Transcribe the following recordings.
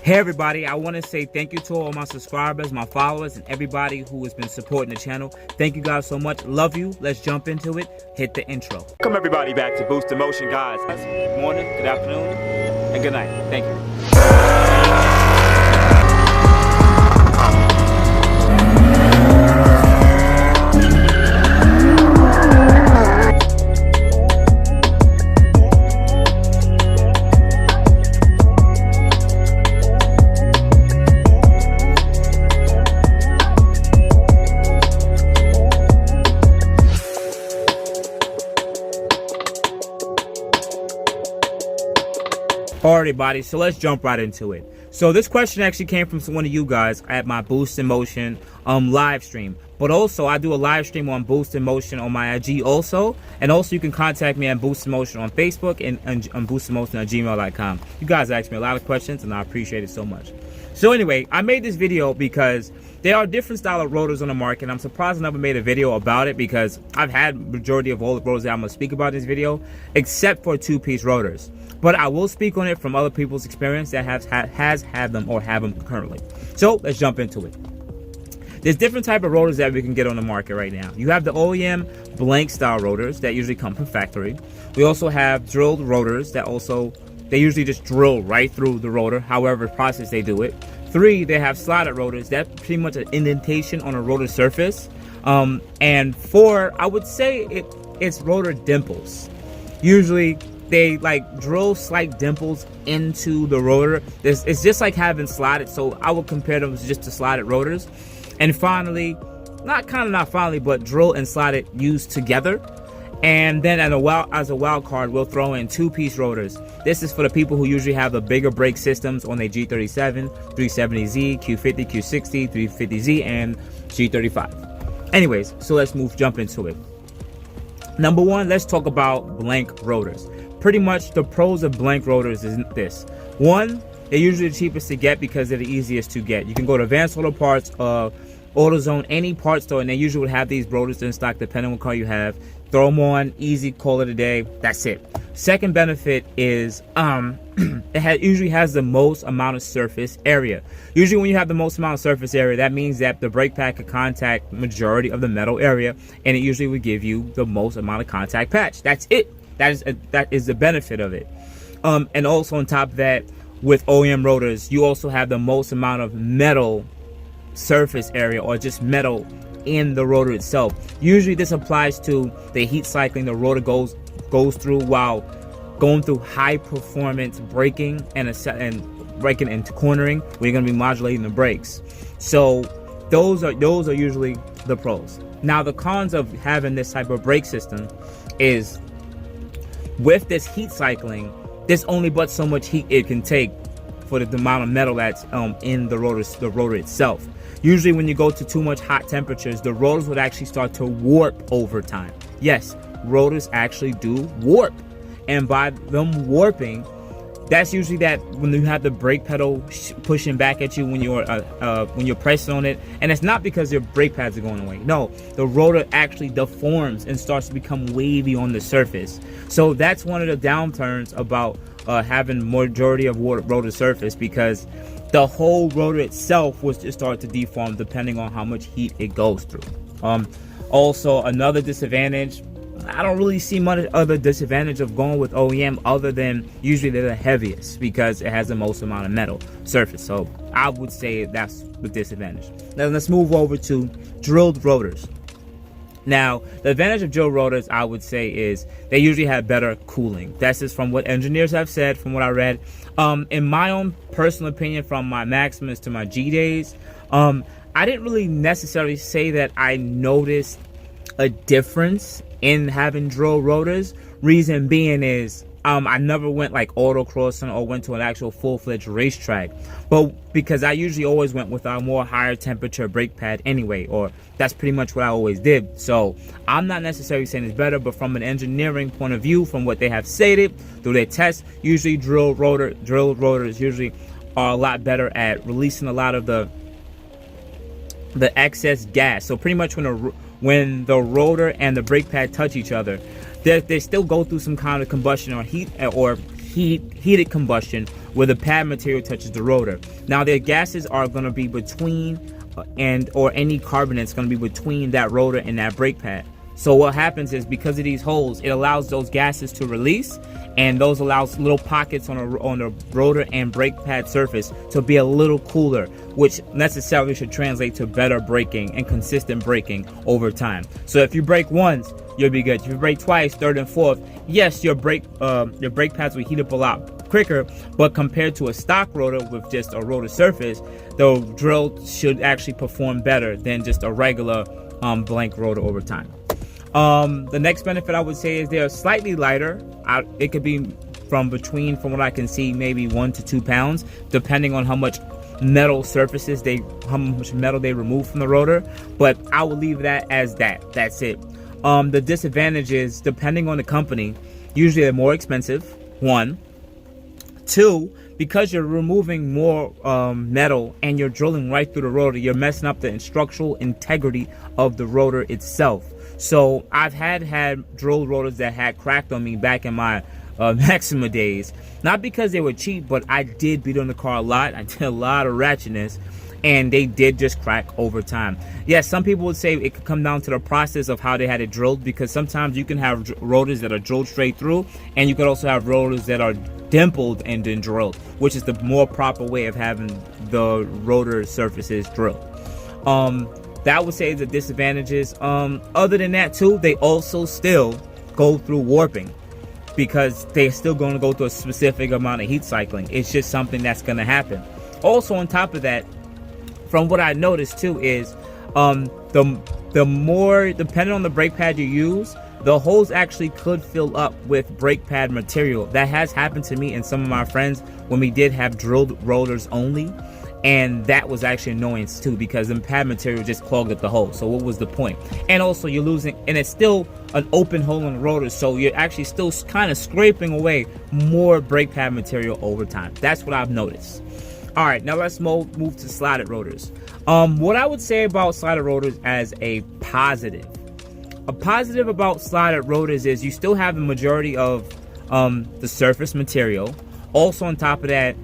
Hey everybody, I want to say thank you to all my subscribers, my followers, and everybody who has been supporting the channel. Thank you guys so much. Love you. Let's jump into it. Hit the intro. Welcome everybody back to Boost in Motion, guys. Good morning, good afternoon, and good night. Thank you. Alright everybody, so let's jump right into it. So this question actually came from one of you guys at my Boost in Motion live stream. But also I do a live stream on Boost in Motion on my IG also. And also you can contact me at Boost in Motion on Facebook and on boostinmotion@gmail.com. You guys asked me a lot of questions and I appreciate it so much. So anyway, I made this video because there are different style of rotors on the market. I'm surprised I never made a video about it because I've had majority of all the rotors that I'm going to speak about in this video, except for two-piece rotors. But I will speak on it from other people's experience that has had them or have them currently. So let's jump into it. There's different type of rotors that we can get on the market right now. You have the OEM blank style rotors that usually come from factory. We also have drilled rotors that they usually just drill right through the rotor, however process they do it. 3, they have slotted rotors. That's pretty much an indentation on a rotor surface. And 4, I would say it's rotor dimples. Usually they like drill slight dimples into the rotor. It's just like having slotted, so I would compare them just to slotted rotors. And finally, not finally, but drill and slotted used together. And then as a wild card, we'll throw in two-piece rotors. This is for the people who usually have the bigger brake systems on their G37, 370Z, Q50, Q60, 350Z, and G35. Anyways, so let's jump into it. Number 1, let's talk about blank rotors. Pretty much the pros of blank rotors is this. 1, they're usually the cheapest to get because they're the easiest to get. You can go to Advanced Auto Parts, AutoZone, any parts store, and they usually would have these rotors in stock depending on what car you have. Throw them on, easy, call it a day, that's it. Second benefit is it usually has the most amount of surface area. Usually when you have the most amount of surface area, that means that the brake pad could contact majority of the metal area, and it usually would give you the most amount of contact patch. That's it. That is the benefit of it. And also on top of that, with OEM rotors, you also have the most amount of metal surface area, or just metal in the rotor itself. Usually this applies to the heat cycling the rotor goes through while going through high performance braking and braking and cornering, where you're going to be modulating the brakes. So those are usually the pros. Now the cons of having this type of brake system is, with this heat cycling, there's only but so much heat it can take for the amount of metal that's in the rotor itself. Usually when you go to too much hot temperatures, the rotors would actually start to warp over time. Yes, rotors actually do warp. And by them warping, that's usually that when you have the brake pedal pushing back at you when you're pressing on it. And it's not because your brake pads are going away. No, the rotor actually deforms and starts to become wavy on the surface. So that's one of the downturns about having majority of rotor surface, because the whole rotor itself was to start to deform depending on how much heat it goes through. Also, another disadvantage, I don't really see much other disadvantage of going with OEM other than usually they're the heaviest because it has the most amount of metal surface. So I would say that's the disadvantage. Now let's move over to drilled rotors. Now, the advantage of drill rotors, I would say, is they usually have better cooling. That's just from what engineers have said, from what I read. In my own personal opinion, from my Maximus to my G days, I didn't really necessarily say that I noticed a difference in having drill rotors. Reason being is I never went like autocrossing or went to an actual full-fledged racetrack, but because I usually always went with a more higher temperature brake pad anyway, or that's pretty much what I always did. So I'm not necessarily saying it's better, but from an engineering point of view, from what they have stated through their tests, usually drill rotors usually are a lot better at releasing a lot of the excess gas. So pretty much when the rotor and the brake pad touch each other, they still go through some kind of combustion or heat heated combustion where the pad material touches the rotor. Now the gases are going to be between or any carbonate's going to be between that rotor and that brake pad. So what happens is, because of these holes, it allows those gases to release, and those allows little pockets on the rotor and brake pad surface to be a little cooler, which necessarily should translate to better braking and consistent braking over time. So if you brake once, you'll be good. If you brake twice, third and fourth, yes, your brake pads will heat up a lot quicker, but compared to a stock rotor with just a rotor surface, the drill should actually perform better than just a regular blank rotor over time. The next benefit I would say is they're slightly lighter. It could be from what I can see, maybe 1 to 2 pounds, depending on how much metal metal they remove from the rotor. But I will leave that as that. That's it. The disadvantages, depending on the company, usually they're more expensive. 1, 2, because you're removing more metal and you're drilling right through the rotor, you're messing up the structural integrity of the rotor itself. So I've had drilled rotors that had cracked on me back in my Maxima days. Not because they were cheap, but I did beat on the car a lot. I did a lot of ratchetness, and they did just crack over time. Yes, some people would say it could come down to the process of how they had it drilled, because sometimes you can have rotors that are drilled straight through, and you could also have rotors that are dimpled and then drilled, which is the more proper way of having the rotor surfaces drilled. That I would say is the disadvantages. Other than that too, they also still go through warping, because they're still going to go through a specific amount of heat cycling. It's just something that's going to happen. Also, on top of that, from what I noticed too, is the more, depending on the brake pad you use, the holes actually could fill up with brake pad material. That has happened to me and some of my friends when we did have drilled rotors only. And that was actually annoyance too, because the pad material just clogged up the hole. So what was the point? And also you're losing, and it's still an open hole in the rotor, so you're actually still kind of scraping away more brake pad material over time. That's what I've noticed. All right, now let's move to slotted rotors. What I would say about slotted rotors as a positive about slotted rotors is you still have the majority of the surface material. Also on top of that,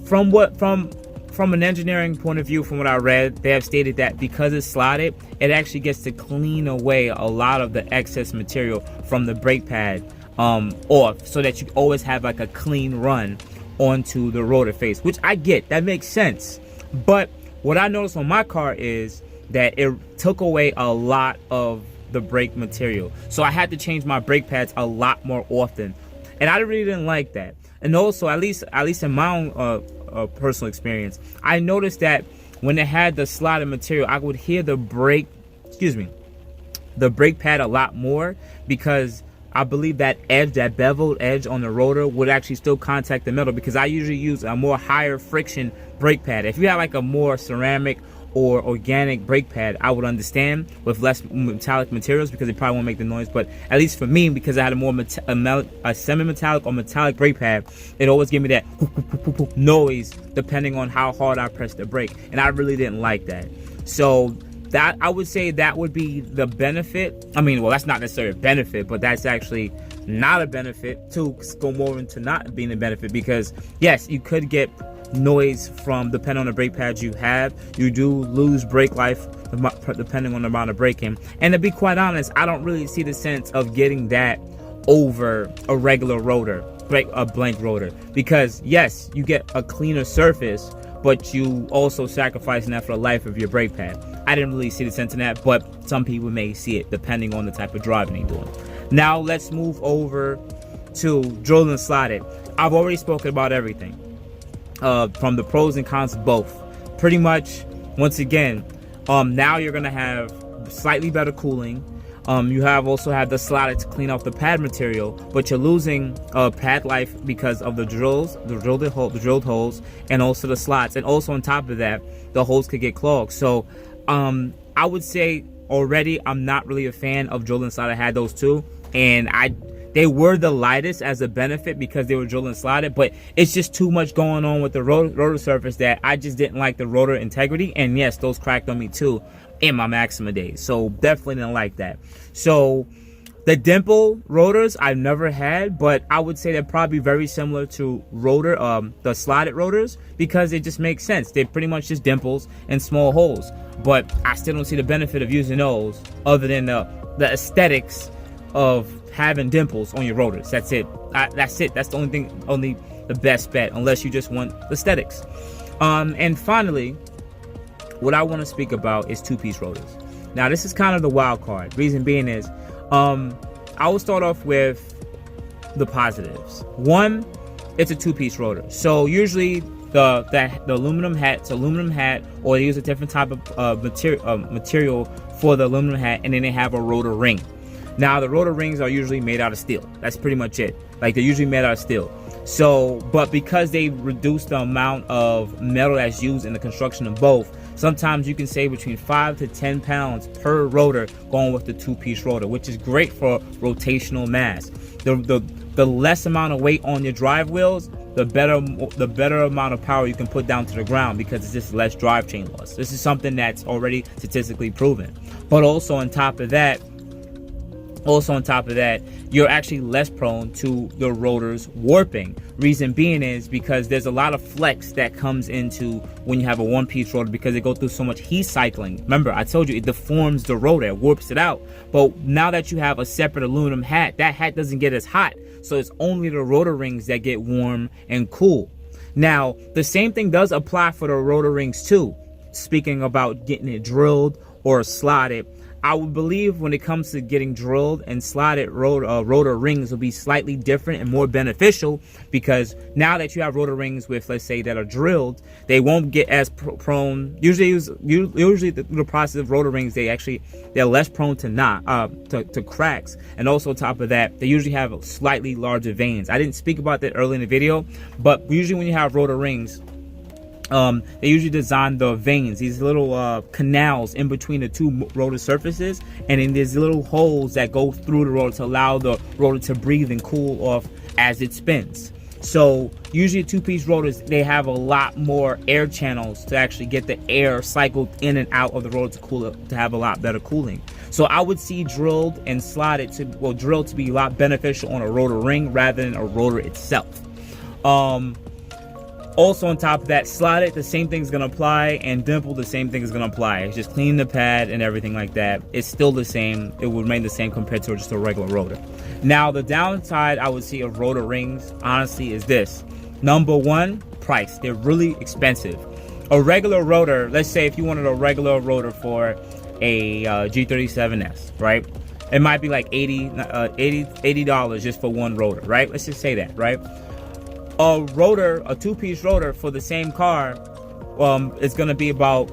from an engineering point of view, from what I read, they have stated that because it's slotted, it actually gets to clean away a lot of the excess material from the brake pad off, so that you always have like a clean run onto the rotor face, which I get, that makes sense. But what I noticed on my car is that it took away a lot of the brake material, so I had to change my brake pads a lot more often, and I really didn't like that. And also, at least in my own personal experience, I noticed that when it had the slotted material, I would hear the brake pad a lot more, because I believe that edge, that beveled edge on the rotor, would actually still contact the metal, because I usually use a more higher friction brake pad. If you have like a more ceramic or organic brake pad, I would understand with less metallic materials, because it probably won't make the noise. But at least for me, because I had a more semi-metallic or metallic brake pad, it always gave me that noise depending on how hard I pressed the brake, and I really didn't like that. So that, I would say, that would be the benefit. I mean, well, that's not necessarily a benefit, but that's actually not a benefit to go more into not being a benefit, because yes, you could get noise from, depending on the brake pads you have. You do lose brake life depending on the amount of braking, and to be quite honest, I don't really see the sense of getting that over a regular rotor, a blank rotor, because yes, you get a cleaner surface, but you also sacrificing that for the life of your brake pad. I didn't really see the sense in that, but some people may see it depending on the type of driving they're doing. Now let's move over to drilled and slotted. I've already spoken about everything, from the pros and cons of both. Pretty much, once again, now you're gonna have slightly better cooling. You also have the slotted to clean off the pad material, but you're losing pad life because of the drilled holes, and also the slots. And also on top of that, the holes could get clogged. So I would say already I'm not really a fan of drilled and slotted. I had those two, and they were the lightest as a benefit because they were drilled and slotted, but it's just too much going on with the rotor surface that I just didn't like the rotor integrity. And yes, those cracked on me too in my Maxima days, so definitely didn't like that. So The dimple rotors I've never had, but I would say they're probably very similar to the slotted rotors, because it just makes sense. They're pretty much just dimples and small holes. But I still don't see the benefit of using those other than the aesthetics of having dimples on your rotors. That's it. That's it. That's the only thing, only the best bet, unless you just want aesthetics. And finally, what I want to speak about is two-piece rotors. Now, this is kind of the wild card. Reason being is, I will start off with the positives. One, it's a two-piece rotor. So usually the aluminum hat, it's aluminum hat, or they use a different type of material for the aluminum hat, and then they have a rotor ring. Now the rotor rings are usually made out of steel. That's pretty much it. Like, they're usually made out of steel. So, but because they reduce the amount of metal that's used in the construction of both, sometimes you can save between 5 to 10 pounds per rotor going with the two-piece rotor, which is great for rotational mass. The less amount of weight on your drive wheels, the better amount of power you can put down to the ground, because it's just less drivetrain loss. This is something that's already statistically proven. But also on top of that, you're actually less prone to the rotors warping. Reason being is because there's a lot of flex that comes into when you have a one-piece rotor, because they go through so much heat cycling. Remember, I told you it deforms the rotor, it warps it out. But now that you have a separate aluminum hat, that hat doesn't get as hot. So it's only the rotor rings that get warm and cool. Now, the same thing does apply for the rotor rings too. Speaking about getting it drilled or slotted, I would believe when it comes to getting drilled and slotted rotor rings will be slightly different and more beneficial, because now that you have rotor rings with, let's say, that are drilled, they won't get as prone. Usually the process of rotor rings, they're less prone to cracks, and also on top of that, they usually have slightly larger vanes. I didn't speak about that early in the video, but usually when you have rotor rings, they usually design the vanes, these little canals in between the two rotor surfaces, and then there's little holes that go through the rotor to allow the rotor to breathe and cool off as it spins. So usually two-piece rotors, they have a lot more air channels to actually get the air cycled in and out of the rotor to cool it, to have a lot better cooling. So I would see drilled and slotted drilled to be a lot beneficial on a rotor ring rather than a rotor itself. Also on top of that, slotted, the same thing's gonna apply, and dimple, the same thing is gonna apply. It's just clean the pad and everything like that. It's still the same. It will remain the same compared to just a regular rotor. Now, the downside I would see of rotor rings, honestly, is this. Number one, price. They're really expensive. A regular rotor, let's say if you wanted a regular rotor for a G37S, right? It might be like $80 just for one rotor, right? Let's just say that, right? A two-piece rotor for the same car is going to be about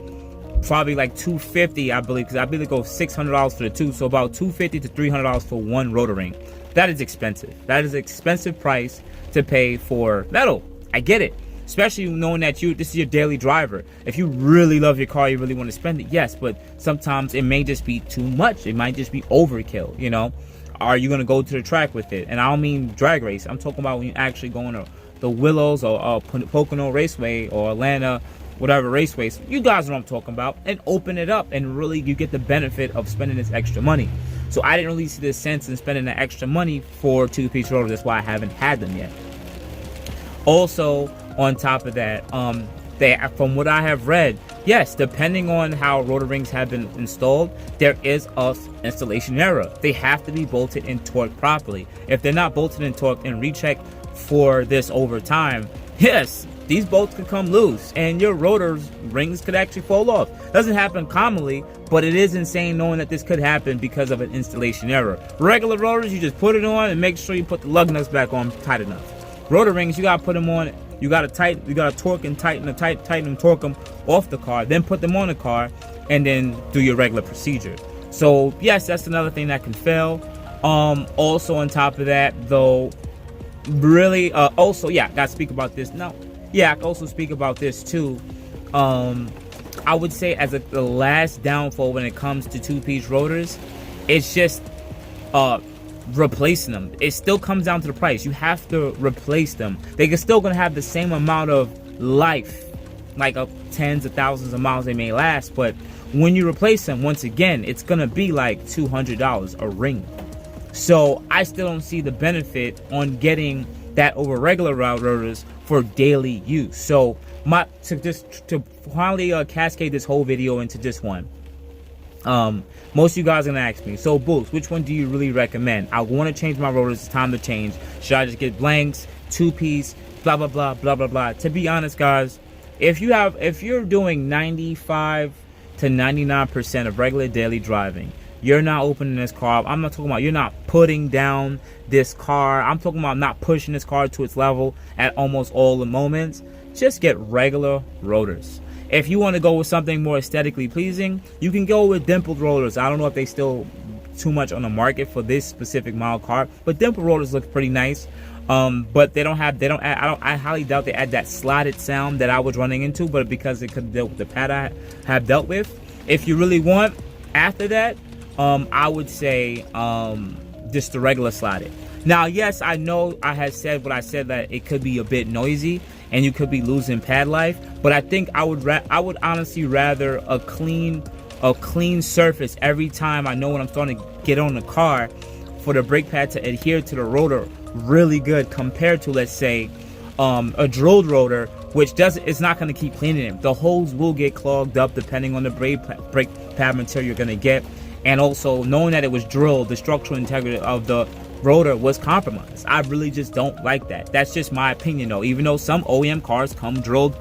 probably like $250, I believe, because I believe it goes $600 for the two, so about $250 to $300 for one rotor ring. That is expensive. That is an expensive price to pay for metal. I get it, especially knowing that this is your daily driver. If you really love your car, you really want to spend it, yes, but sometimes it may just be too much. It might just be overkill, you know? Are you going to go to the track with it? And I don't mean drag race. I'm talking about when you actually go on the Willows or Pocono Raceway or Atlanta, whatever raceways, you guys know what I'm talking about, and open it up, and really you get the benefit of spending this extra money. So I didn't really see the sense in spending that extra money for two-piece rotors. That's why I haven't had them yet. Also, on top of that, from what I have read, yes, depending on how rotor rings have been installed, there is a installation error. They have to be bolted and torqued properly. If they're not bolted and torqued and rechecked for this over time, yes, these bolts could come loose and your rotor's rings could actually fall off. Doesn't happen commonly, but it is insane knowing that this could happen because of an installation error. Regular rotors, you just put it on and make sure you put the lug nuts back on tight enough. Rotor rings, you gotta put them on, you gotta torque and tighten and torque them off the car, then put them on the car, and then do your regular procedure. So yes, that's another thing that can fail. Also on top of that, though, really, also, yeah, gotta speak about this now. Yeah, I can also speak about this too. I would say as the last downfall when it comes to two-piece rotors, it's just replacing them. It still comes down to the price. You have to replace them. They're still gonna have the same amount of life, like tens of thousands of miles they may last, but when you replace them, once again, it's gonna be like $200 a ring. So I still don't see the benefit on getting that over regular rotors for daily use. So to finally cascade this whole video into just one. Most of you guys are gonna ask me, so Boost, which one do you really recommend? I want to change my rotors. It's time to change. Should I just get blanks, 2-piece, blah blah blah blah blah blah? To be honest, guys, if you're doing 95 to 99% of regular daily driving, you're not opening this car. I'm not talking about you're not putting down this car. I'm talking about not pushing this car to its level at almost all the moments. Just get regular rotors. If you want to go with something more aesthetically pleasing, you can go with dimpled rotors. I don't know if they still too much on the market for this specific model car, but dimpled rotors look pretty nice. But I highly doubt they add that slotted sound that I was running into, but because it could deal with the pad I have dealt with. If you really want, after that, I would say just the regular slotted. Now, yes, I know I had said what I said, that it could be a bit noisy and you could be losing pad life, but I think I would honestly rather a clean surface every time I know when I'm starting to get on the car, for the brake pad to adhere to the rotor really good, compared to, let's say, a drilled rotor, which it's not going to keep cleaning them. The holes will get clogged up depending on the brake pad material you're going to get, and also knowing that it was drilled, the structural integrity of the rotor was compromised. I really just don't like that. That's just my opinion, though. Even though some OEM cars come drilled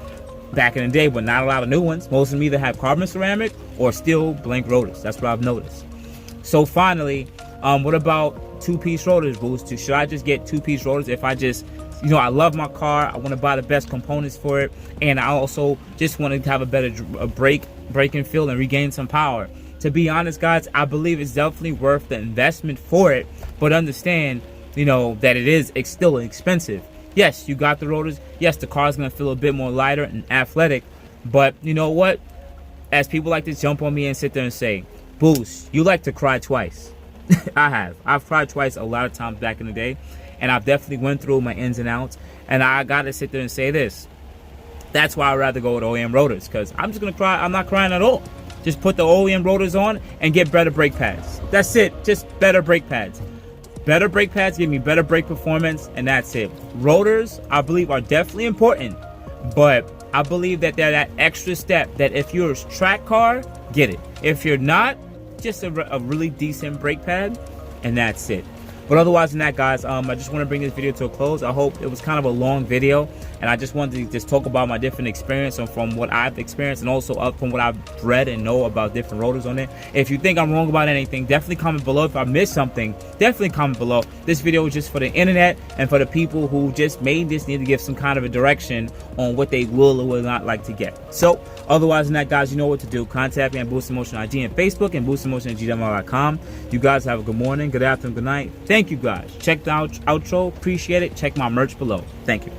back in the day, but not a lot of new ones. Most of them either have carbon ceramic or steel blank rotors. That's what I've noticed. So finally, what about 2-piece rotors, Boost? Should I just get 2-piece rotors if I just, I love my car, I want to buy the best components for it, and I also just want to have a better braking feel and regain some power? To be honest, guys, I believe it's definitely worth the investment for it, but understand, that it is still expensive. Yes, you got the rotors. Yes, the car's going to feel a bit more lighter and athletic, but you know what? As people like to jump on me and sit there and say, Boost, you like to cry twice. I've cried twice a lot of times back in the day, and I've definitely went through my ins and outs, and I got to sit there and say this. That's why I'd rather go with OEM rotors, because I'm just going to cry. I'm not crying at all. Just put the OEM rotors on and get better brake pads. That's it. Just better brake pads. Better brake pads give me better brake performance, and that's it. Rotors, I believe, are definitely important, but I believe that they're that extra step that if you're a track car, get it. If you're not, just a really decent brake pad, and that's it. But otherwise than that, guys, I just want to bring this video to a close. I hope it was kind of a long video, and I just wanted to just talk about my different experience and from what I've experienced, and also from what I've read and know about different rotors on it. If you think I'm wrong about anything, definitely comment below. If I missed something, definitely comment below. This video is just for the internet and for the people who just made this need to give some kind of a direction on what they will or will not like to get. So otherwise than that, guys, you know what to do. Contact me at boostinmotion IG and Facebook, and boostinmotion@gmail.com. You guys have a good morning, good afternoon, good night. Thank you, guys. Check the outro. Appreciate it. Check my merch below. Thank you.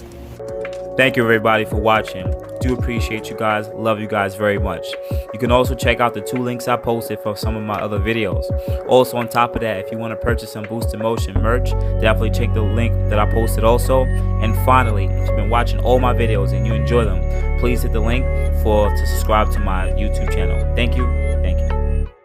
Thank you, everybody, for watching. Do appreciate you guys. Love you guys very much. You can also check out the 2 links I posted for some of my other videos. Also, on top of that, if you want to purchase some Boost in Motion merch, definitely check the link that I posted also. And finally, if you've been watching all my videos and you enjoy them, please hit the link to subscribe to my YouTube channel. Thank you. Thank you.